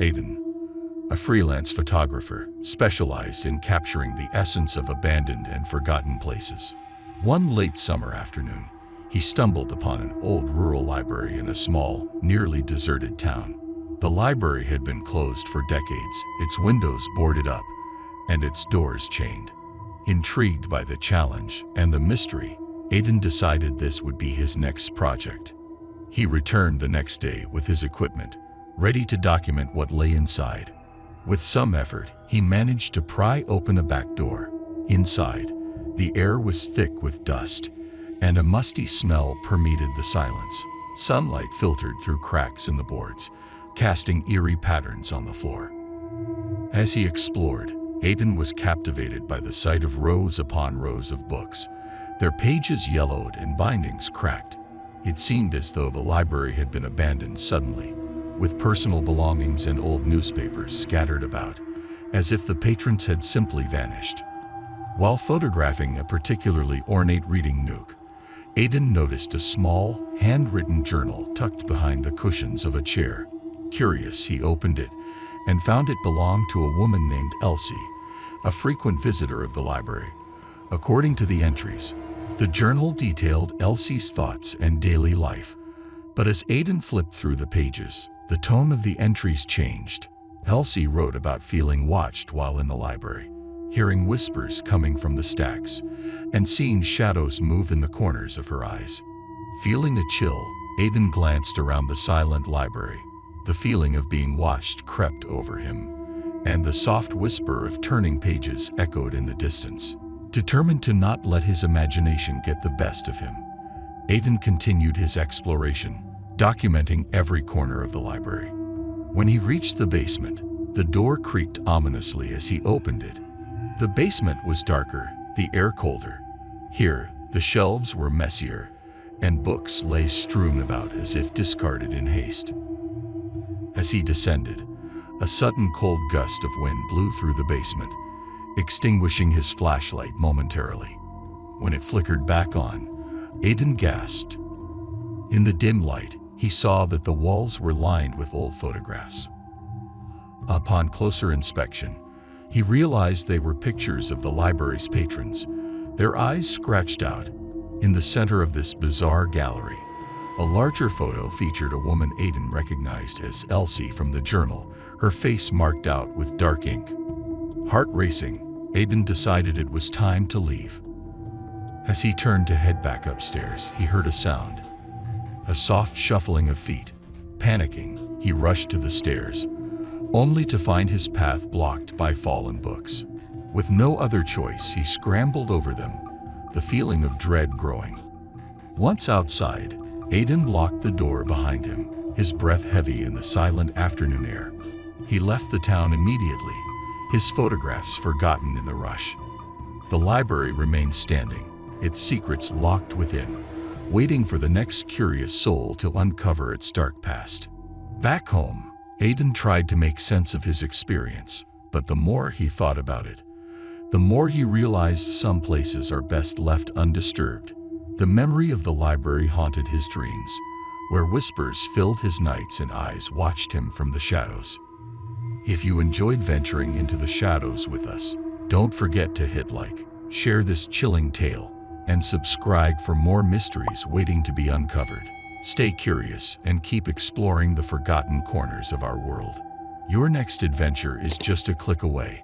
Aidan, a freelance photographer, specialized in capturing the essence of abandoned and forgotten places. One late summer afternoon, he stumbled upon an old rural library in a small, nearly deserted town. The library had been closed for decades, its windows boarded up, and its doors chained. Intrigued by the challenge and the mystery, Aidan decided this would be his next project. He returned the next day with his equipment, ready to document what lay inside. With some effort, he managed to pry open a back door. Inside, the air was thick with dust, and a musty smell permeated the silence. Sunlight filtered through cracks in the boards, casting eerie patterns on the floor. As he explored, Aidan was captivated by the sight of rows upon rows of books, their pages yellowed and bindings cracked. It seemed as though the library had been abandoned suddenly, with personal belongings and old newspapers scattered about, as if the patrons had simply vanished. While photographing a particularly ornate reading nook, Aidan noticed a small, handwritten journal tucked behind the cushions of a chair. Curious, he opened it and found it belonged to a woman named Elsie, a frequent visitor of the library. According to the entries, the journal detailed Elsie's thoughts and daily life. But as Aidan flipped through the pages, the tone of the entries changed. Elsie wrote about feeling watched while in the library, hearing whispers coming from the stacks, and seeing shadows move in the corners of her eyes. Feeling a chill, Aidan glanced around the silent library. The feeling of being watched crept over him, and the soft whisper of turning pages echoed in the distance. Determined to not let his imagination get the best of him, Aidan continued his exploration, documenting every corner of the library. When he reached the basement, the door creaked ominously as he opened it. The basement was darker, the air colder. Here, the shelves were messier, and books lay strewn about as if discarded in haste. As he descended, a sudden cold gust of wind blew through the basement, extinguishing his flashlight momentarily. When it flickered back on, Aidan gasped. In the dim light, he saw that the walls were lined with old photographs. Upon closer inspection, he realized they were pictures of the library's patrons, their eyes scratched out. In the center of this bizarre gallery, a larger photo featured a woman Aidan recognized as Elsie from the journal, her face marked out with dark ink. Heart racing, Aidan decided it was time to leave. As he turned to head back upstairs, he heard a sound, a soft shuffling of feet. Panicking, he rushed to the stairs, only to find his path blocked by fallen books. With no other choice, he scrambled over them, the feeling of dread growing. Once outside, Aidan locked the door behind him, his breath heavy in the silent afternoon air. He left the town immediately, his photographs forgotten in the rush. The library remained standing, its secrets locked within, waiting for the next curious soul to uncover its dark past. Back home, Aidan tried to make sense of his experience, but the more he thought about it, the more he realized some places are best left undisturbed. The memory of the library haunted his dreams, where whispers filled his nights and eyes watched him from the shadows. If you enjoyed venturing into the shadows with us, don't forget to hit like, share this chilling tale, and subscribe for more mysteries waiting to be uncovered. Stay curious and keep exploring the forgotten corners of our world. Your next adventure is just a click away.